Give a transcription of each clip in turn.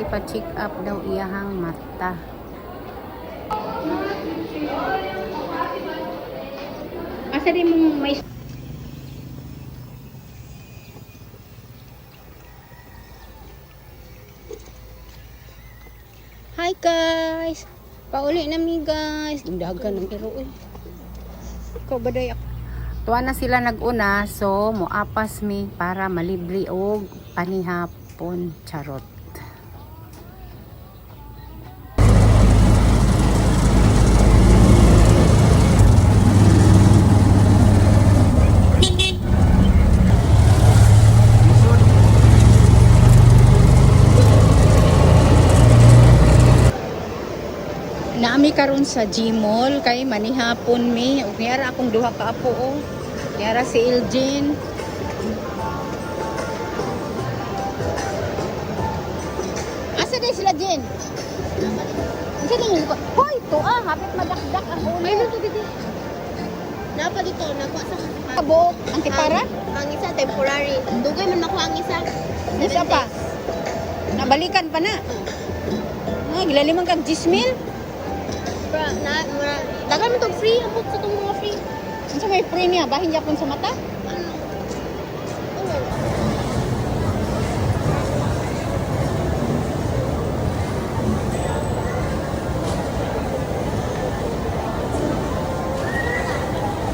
ipa-check up daw iyahang mata. Asa din mong may Hi guys! Pauli na mi guys. Dagan ng iro eh. Ikaw ba day ako? Tuwa na sila nag-una, so muapas mi para malibre og panihapon. Charot. Naami karon sa Gmall kay manihapon mi ug niara akong duha ka apo oh. Niara si Elgin. Asa day sila Jin? Unsa din ko? Hoy, to hapit madakdak ang ulo. Ay to dito. Napa dito, nakuha sa Kabok, antipara? Ang isa, temporary. Dugay man makuha ang isa. Isa pa. Nabalikan pa na. Gilalimang kag 10,000. Dagan mo itong free. Abot sa itong mga free. Unsa may free niya? Bahin yapon sa mata? Ano?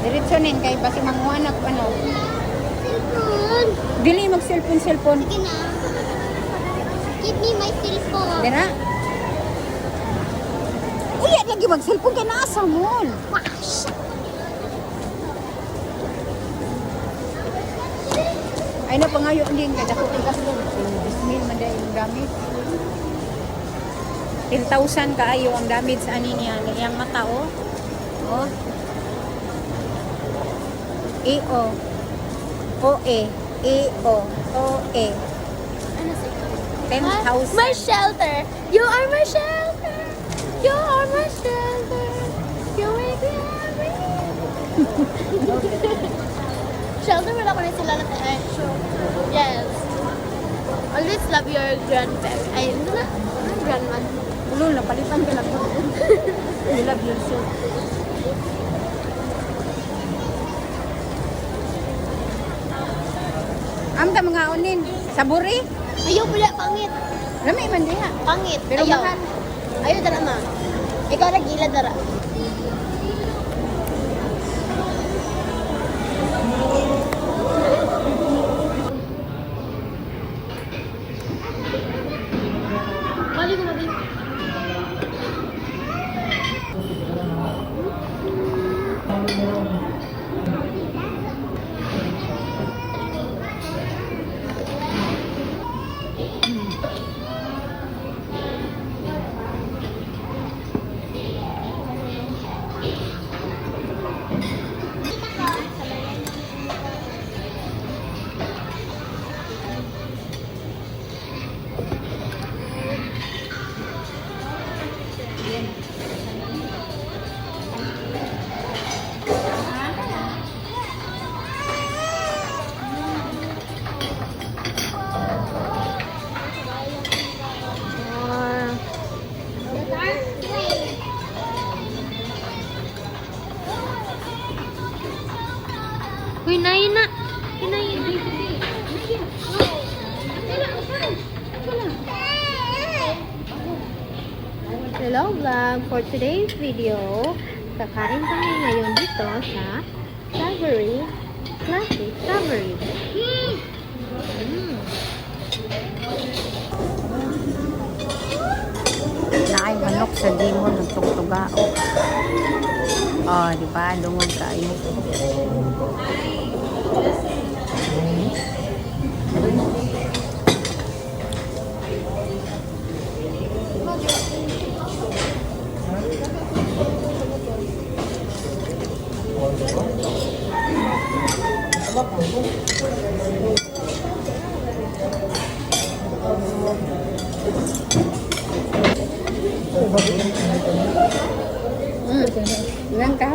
Diretsonin kay basi manguanak ano. Cellphone. Dili mag cellphone. Sige na. Give me my cellphone. Dira. Uy, lagi mag cellphone kay naa sa mall. Ay na pangayo din kay dako kay kaslog. 10,000 man dai ang gamit. 10,000 kaayo ang damage sa ani niya iyang mata oh. Oh. E-O. O-E. E-O. O-E. Ano sa'yo? 10,000. My shelter. You are my shelter. You are my shelter. You make me happy. Shelter wala ko na sila na show. Yes. Always love your grandparents. Ay, ano na? Grandma. Ulo, napalitan ka lang. You love yourself. Amda mga unin. Saburi. Ayaw pala, pangit. Lami man diha. Pangit. Pero Ayaw. mahal. Ayaw dara ma. Ikaw na gila dara. Balik mo din. Hinayin na. Hinayin. Hello vlog! For today's video, kakain kami ngayon dito sa Savory Classic Savory. Naay manok sa Gmall ng tugtugao. Oh, di ba? Lungod kayo. Ilang ka?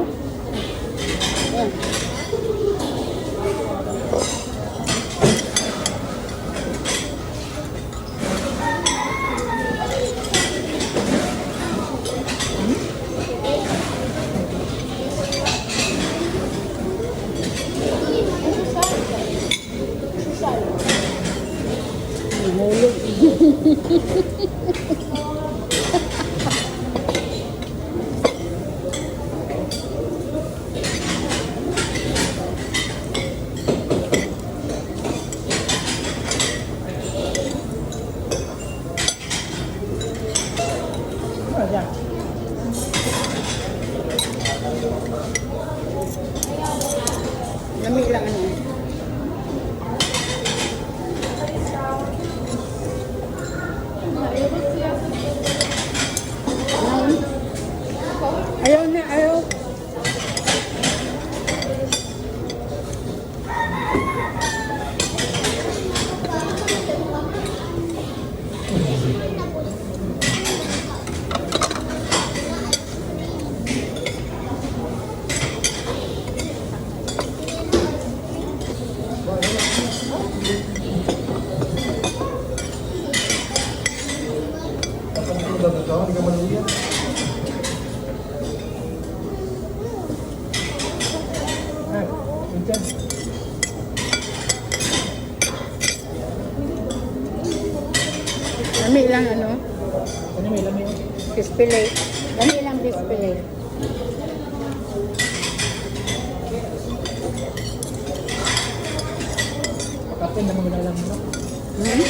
dyan. Lami lang ano? Ano may lamay oh? Display. Lami lang display. Kapin naman mo lang mo. Hmm?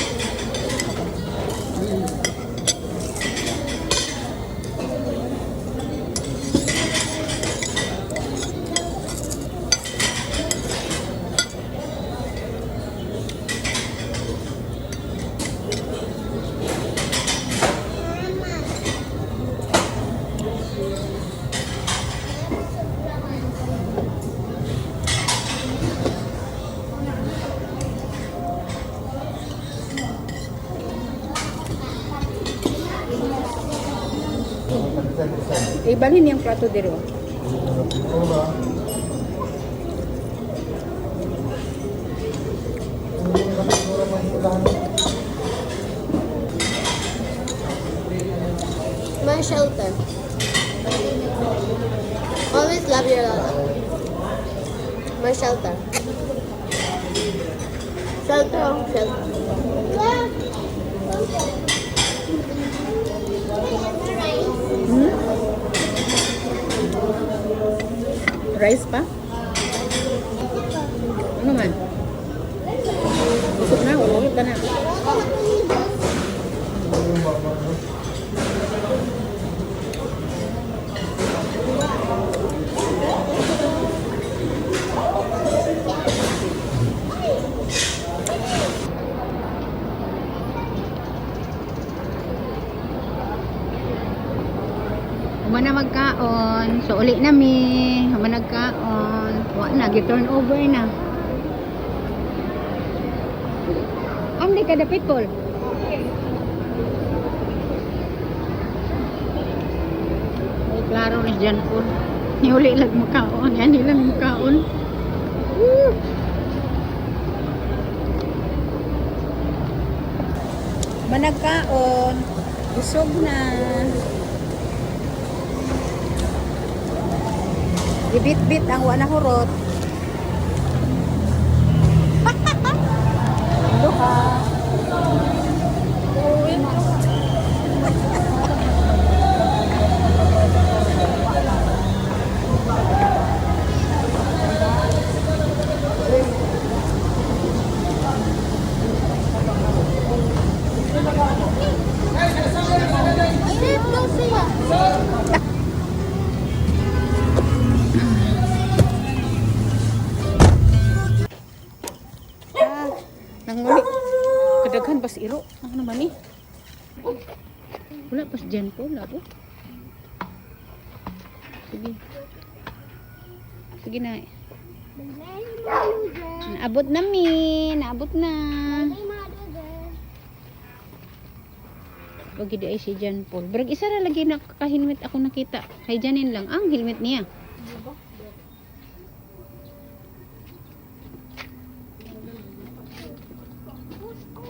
Ibalhin yung plato dito. My shelter. Always love your Lola. My shelter. Shelter. Shelter. Hmm? Rice pa? Ano man? Busog na, ulit ka na. Humana magkaon. So, uli na mi. Humana magkaon. Wa na, gi-turn over na. Amli ka dapit, Paul. Ay, klaro na dyan, Paul. Uli lang magkaon. Yan nilang magkaon. Woo! Managkaon. Busog na. Ibit-bit ang wala hurot. Duha. Nanguli. Kadaghan pas iro. Ano naman eh? Wala pas dyan po. Wala po. Sige. Sige na. Naabot na mi. Naabot na. Pag hindi ay si John Paul. Brag isa na lagi na kakahilmet ako nakita. Kay Janin lang. Ang helmet niya.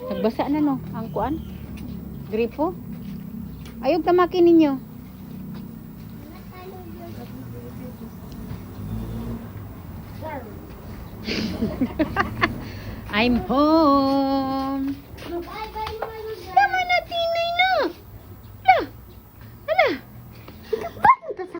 Nagbasa na no, ang kuan. Gripo. Ayog tamakin ninyo. I'm home.